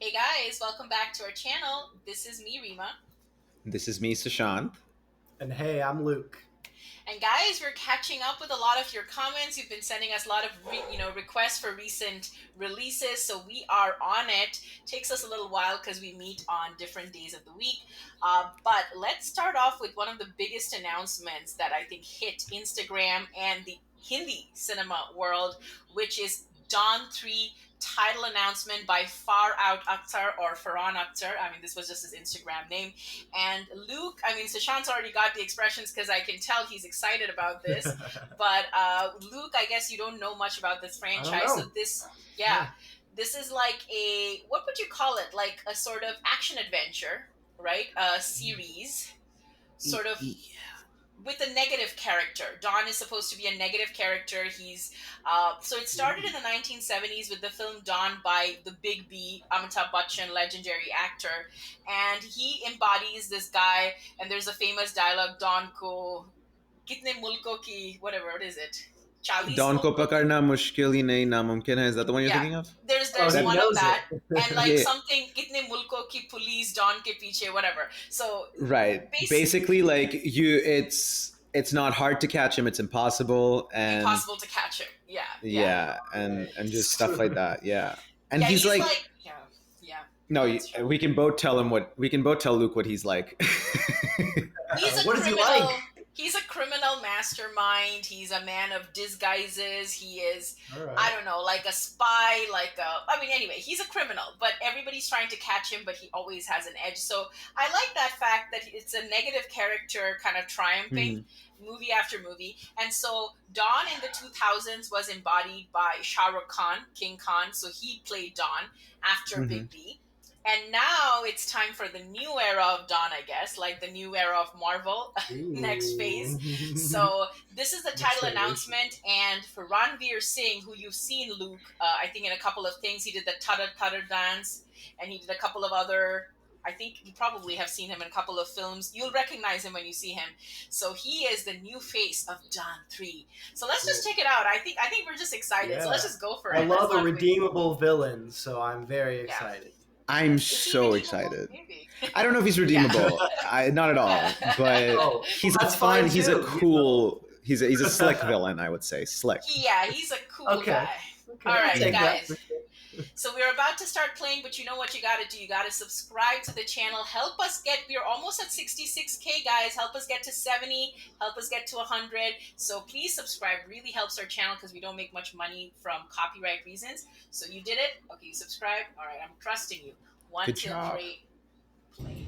Hey guys, welcome back to our channel. This is me, Rima. This is me, Sushant. And hey, I'm Luke. And guys, we're catching up with a lot of your comments. You've been sending us a lot of requests for recent releases, so we are on it. Takes us a little while because we meet on different days of the week. But let's start off with one of the biggest announcements that I think hit Instagram and the Hindi cinema world, which is Dawn 3 title announcement by Far Out Akhtar or Farhan Akhtar. I mean, this was just his Instagram name. And Luke, I mean, Sushant's already got the expressions because I can tell he's excited about this. But Luke, I guess you don't know much about this franchise. So this is like what would you call it? Like a sort of action adventure, right? A series, sort of with a negative character. Don is supposed to be a negative character. He's so it started in the 1970s with the film Don by the Big B, Amitabh Bachchan, legendary actor, and he embodies this guy. And there's a famous dialogue, Don ko kitne mulko ki whatever. What is it? Dawn ko pakarna mushkil hi nahi namumkin hai. Is that the one you're thinking of? There's one of that, and like something kitne mulko ki police Don ke piche whatever. So right, basically like it's not hard to catch him. It's impossible and impossible to catch him. Yeah, and just stuff like that. Yeah, and he's like No, we can both tell Luke what he's like. What is he like? He's a criminal mastermind. He's a man of disguises. He is, I don't know, like a spy, anyway, he's a criminal, but everybody's trying to catch him, but he always has an edge. So I like that fact that it's a negative character kind of triumphing movie after movie. And so Don in the 2000s was embodied by Shah Rukh Khan, King Khan. So he played Don after Big B. And now it's time for the new era of Dawn, I guess, like the new era of Marvel, next phase. So this is the title announcement. And for Ranveer Singh, who you've seen, Luke, I think in a couple of things, he did the Tutter Tutter dance, and he did a couple of other, I think you probably have seen him in a couple of films. You'll recognize him when you see him. So he is the new face of Dawn 3. So let's just check it out. I think we're just excited. Yeah. So let's just go for it. I love a redeemable villain, so I'm very excited. I'm so excited. Maybe. I don't know if he's redeemable. Not at all. But he's a fun. He's a cool. He's a slick villain. I would say slick. Yeah, he's a cool guy. Okay. All right, guys. So we're about to start playing, but you know what you got to do? You got to subscribe to the channel. Help us get. We're almost at 66K, guys. Help us get to 70. Help us get to 100. So please subscribe. Really helps our channel because we don't make much money from copyright reasons. So you did it. Okay, you subscribe. All right, I'm trusting you. 1, 2, 3, play.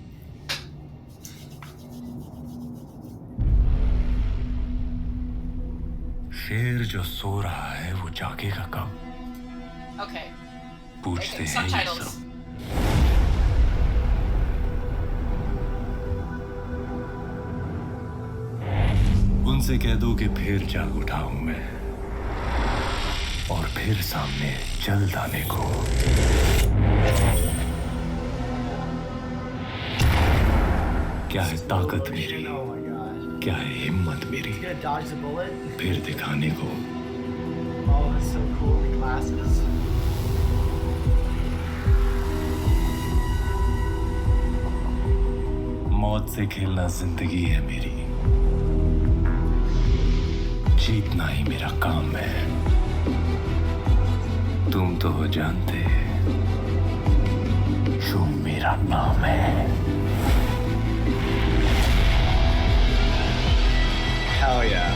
शेर जो सो रहा है वो जागेगा कब? Okay. पूछते हैं subtitles. उनसे कह दो कि फिर जाग उठा हूं मैं और फिर सामने जल्द आने को। क्या है ताकत मेरी, क्या है हिम्मत मेरी, फिर दिखाने को। मौत से खेलना जिंदगी है मेरी, जीतना ही मेरा काम है। तुम तो हो जानते जो मेरा नाम है। Hell yeah.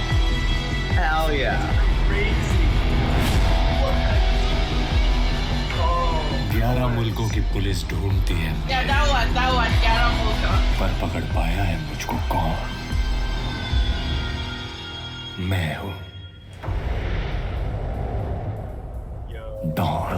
Hell yeah. Crazy. 11 मुल्कों की पुलिस ढूंढती है, that one, 11 मुल्कों। पर पकड़ पाया है मुझको कौन? मैं हूँ don.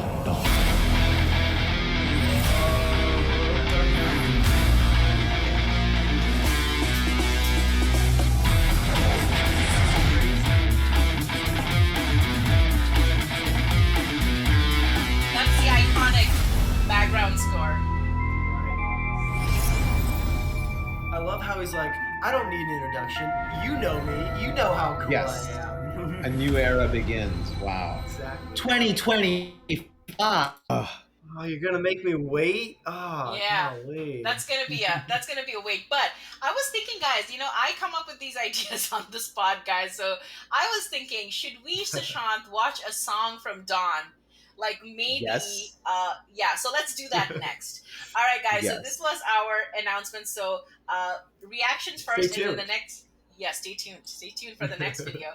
That's the iconic background score. I love how he's like, I don't need an introduction. You know me. You know how cool Yes. I am. A new era begins. Wow. Exactly. 2025. Oh, you're gonna make me wait? Oh, Yeah. golly. That's gonna be a wait. But I was thinking, guys, I come up with these ideas on the spot, guys. So I was thinking, should we, Sushant, watch a song from Dawn? Like maybe, Yes. yeah. So let's do that next. All right, guys. So this Yes. was our announcement. So reactions Stay first, and then the tuned. next. Yeah, stay tuned. Stay tuned for the next video.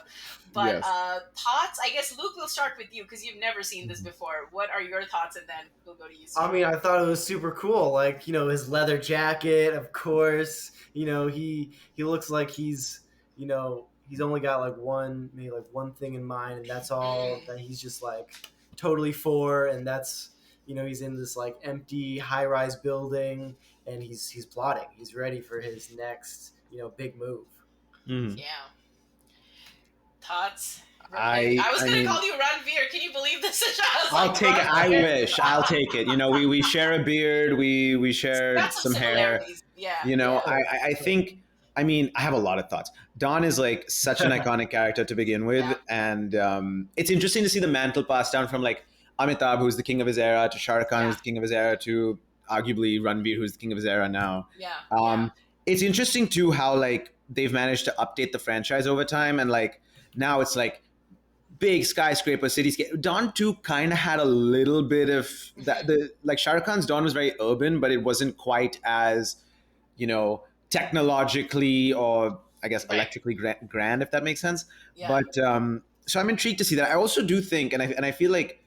But Yes. thoughts. I guess Luke, we'll start with you because you've never seen this before. What are your thoughts, and then we'll go to you. I mean, I thought it was super cool. Like, his leather jacket, of course. He looks like he's only got like maybe like one thing in mind, and that's all that he's just like totally for. And that's, he's in this like empty high-rise building, and he's plotting. He's ready for his next, big move. Mhm. Yeah. Thoughts? I was I gonna mean, call you Ranveer. Can you believe this? I'll take it. I wish. I'll take it. We share a beard. We share Got some some hair. similarities. Yeah. I think. I mean, I have a lot of thoughts. Don is like such an iconic character to begin with, Yeah. and it's interesting to see the mantle passed down from like Amitabh, who's the king of his era, to Shah Rukh Khan, who's the king of his era, to arguably Ranveer, who's the king of his era now. Yeah. It's interesting too how like they've managed to update the franchise over time, and like now it's like big skyscraper cityscape. Dawn 2 kind of had a little bit of that. The like Shah Rukh Khan's Dawn was very urban, but it wasn't quite as, technologically or I guess Right. electrically grand, if that makes sense. Yeah. But so I'm intrigued to see that. I also do think, and I feel like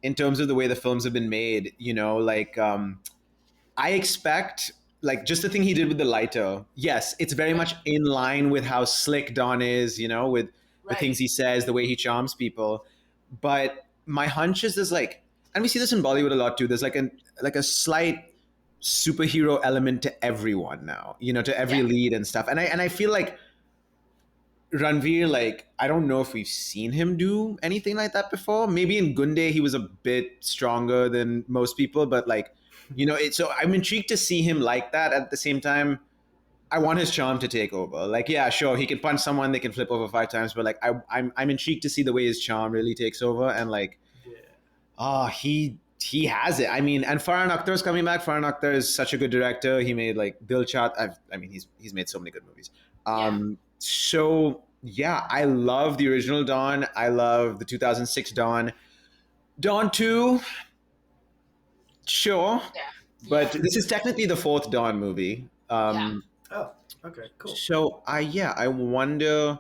in terms of the way the films have been made, like I expect like just the thing he did with the lighter. Yes, it's very much in line with how slick Don is, with the things he says, the way he charms people. But my hunch is there's like, and we see this in Bollywood a lot too. There's like a slight superhero element to everyone now, to every lead and stuff. And I feel like Ranveer, like, I don't know if we've seen him do anything like that before. Maybe in Gunde he was a bit stronger than most people, but like, so I'm intrigued to see him like that. At the same time, I want his charm to take over. Like, yeah, sure, he can punch someone, they can flip over 5 times, but like, I'm intrigued to see the way his charm really takes over, and like, he has it. I mean, and Farhan Akhtar's coming back. Farhan Akhtar is such a good director. He made like Dilchat. I mean, he's made so many good movies. So yeah, I love the original Dawn. I love the 2006 Dawn. Dawn 2, sure. Yeah. But this is technically the fourth Dawn movie. Oh, okay, cool. So I wonder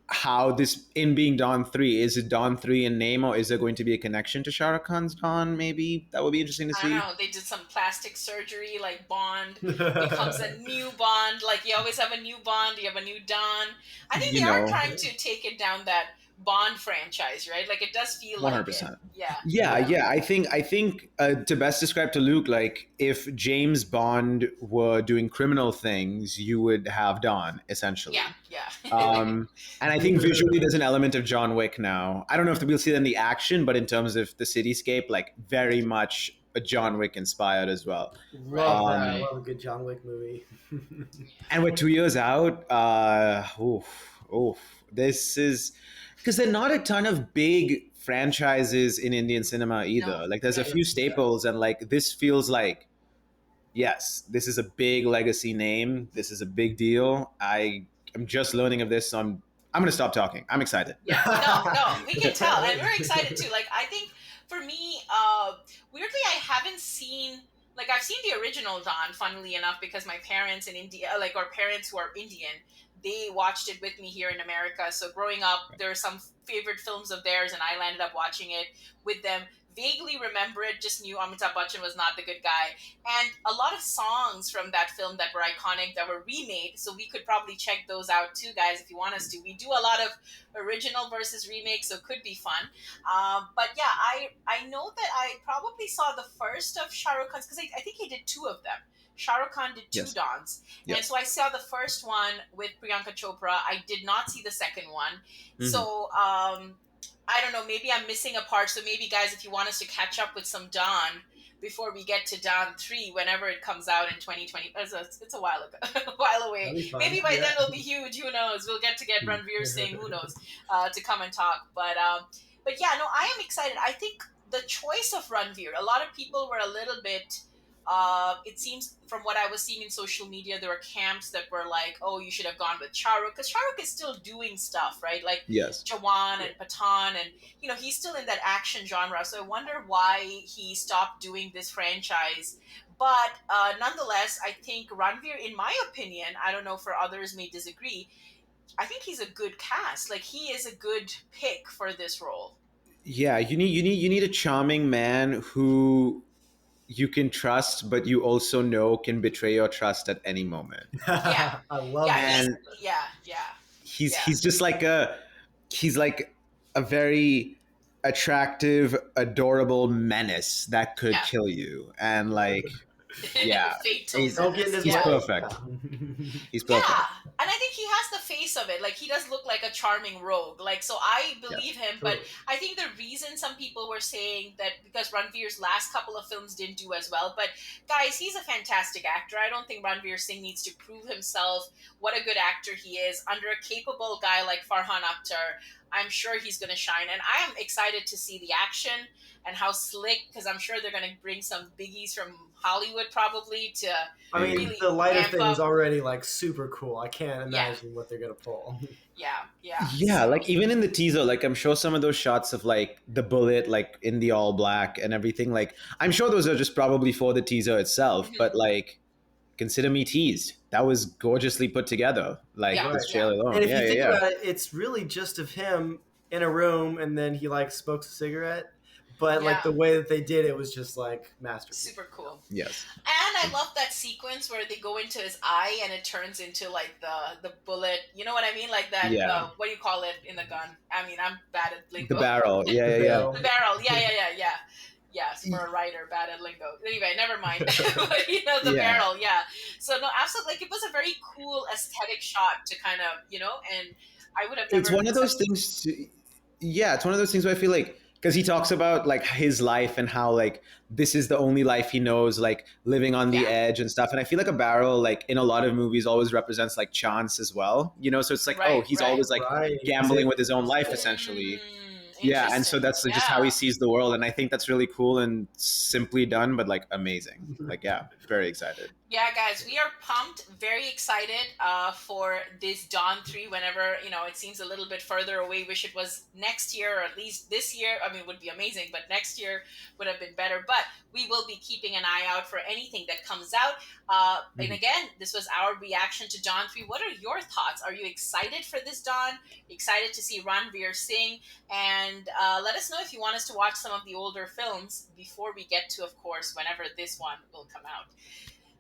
how this, in being Dawn 3, is it Dawn 3 in name, or is there going to be a connection to Shah Rukh Khan's Dawn? Maybe that would be interesting to see. I don't know. They did some plastic surgery, like Bond becomes a new Bond. Like you always have a new Bond, you have a new Dawn. I think they are trying to take it down that Bond franchise, right? Like it does feel 100%. like it. Yeah. I think to best describe to Luke, like if James Bond were doing criminal things, you would have Dawn essentially. Yeah. And I think visually there's an element of John Wick now. I don't know if we'll see that in the action, but in terms of the cityscape, like very much a John Wick inspired as well. Love that. I love a good John Wick movie. And we're 2 years out. This is because there are not a ton of big franchises in Indian cinema either. No. Like there's a few staples, and like this feels like, yes, this is a big legacy name. This is a big deal. I'm just learning of this, so I'm going to stop talking. I'm excited. Yeah, no, we can tell, and we're excited too. Like I think for me, weirdly, I haven't seen. Like I've seen the original Dawn, funnily enough, because my parents in India, like our parents who are Indian, they watched it with me here in America. So growing up, there are some favorite films of theirs, and I landed up watching it with them. Vaguely remember it, just knew Amitabh Bachchan was not the good guy. And a lot of songs from that film that were iconic that were remade, so we could probably check those out too, guys, if you want us to. We do a lot of original versus remake, so it could be fun. But yeah, I know that I probably saw the first of Shah Rukh Khan's, because I think he did two of them. Shah Rukh Khan did two Dawns. And so I saw the first one with Priyanka Chopra. I did not see the second one. So I don't know, maybe I'm missing a part. So maybe, guys, if you want us to catch up with some Dawn before we get to Dawn 3, whenever it comes out in 2020, it's a while ago, a while away. Maybe by then it'll be huge. Who knows? We'll get Ranveer Singh, who knows, to come and talk. But yeah, no, I am excited. I think the choice of Ranveer, a lot of people were a little bit. It seems from what I was seeing in social media, there were camps that were like, "Oh, you should have gone with Shahrukh," because Shahrukh is still doing stuff, right? Like Yes. Jawan and Pathan, and he's still in that action genre. So I wonder why he stopped doing this franchise. But nonetheless, I think Ranveer, in my opinion, I don't know, for others may disagree. I think he's a good cast. Like he is a good pick for this role. Yeah, you need a charming man who you can trust, but you also know can betray your trust at any moment. Yeah, I love yeah, that. he's And yeah, yeah, he's yeah, he's just like a very attractive, adorable menace that could yeah. kill you. And like, yeah, Fatal he's Don't get in menace. his he's Yeah, way. perfect. He's yeah, perfect. and I think he has the face of it. Like he does look like a charming rogue. Like so, I Yes. believe him. But Totally. I think the reason some people were saying that because Ranveer's last couple of films didn't do as well. But guys, he's a fantastic actor. I don't think Ranveer Singh needs to prove himself. What a good actor he is under a capable guy like Farhan Akhtar. I'm sure he's going to shine, and I am excited to see the action and how slick. Because I'm sure they're going to bring some biggies from Hollywood probably to I mean, really the lighter amp thing is up. already like super cool. I can't Yeah, imagine what they're gonna pull. yeah, yeah. Yeah, So like even in the teaser, like I'm sure some of those shots of like the bullet, like in the all black and everything, like I'm sure those are just probably for the teaser itself, mhm. but like consider me teased. That was gorgeously put together. Like Yeah, Right. this yeah, trailer And alone. if Yeah, you yeah, think yeah. about it, it's really just of him in a room, and then he like smokes a cigarette. But yeah. like the way that they did it was just like masterpiece. Super cool. Yes. And I love that sequence where they go into his eye and it turns into like the bullet. You know what I mean? Like that. Yeah. What do you call it in the gun? I mean, I'm bad at The lingo. barrel. Yeah, The yeah, yeah. The barrel. barrel. Yeah, yeah, yeah, yeah. Yes, for a writer, bad at lingo. Anyway, never mind. But the Yeah. barrel. Yeah. So no, absolutely. Like it was a very cool aesthetic shot to kind of and I would have It's never one of those things yeah, it's one of those things where I feel like because he talks about like his life and how like this is the only life he knows, like living on the Yeah. edge and stuff. And I feel like a barrel, like in a lot of movies, always represents like chance as well. So it's like, oh, Right. he's Right. always like Right. gambling with his own life essentially. Yeah, and so Interesting. that's just how Yeah. he sees the world, and I think that's really cool and simply done, but like amazing. Like, yeah, very excited. Yeah, guys, we are pumped, very excited for this Dawn 3 whenever, it seems a little bit further away. Wish it was next year or at least this year. I mean, it would be amazing, but next year would have been better. But we will be keeping an eye out for anything that comes out. And again, this was our reaction to Dawn 3. What are your thoughts? Are you excited for this Dawn? Excited to see Ranveer Singh? And let us know if you want us to watch some of the older films before we get to, of course, whenever this one will come out.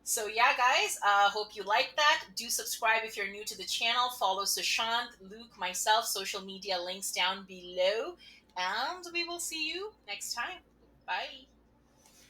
So yeah, guys, hope you like that. Do subscribe if you're new to the channel. Follow Sushant, Luke, myself, social media links down below. And we will see you next time. Bye.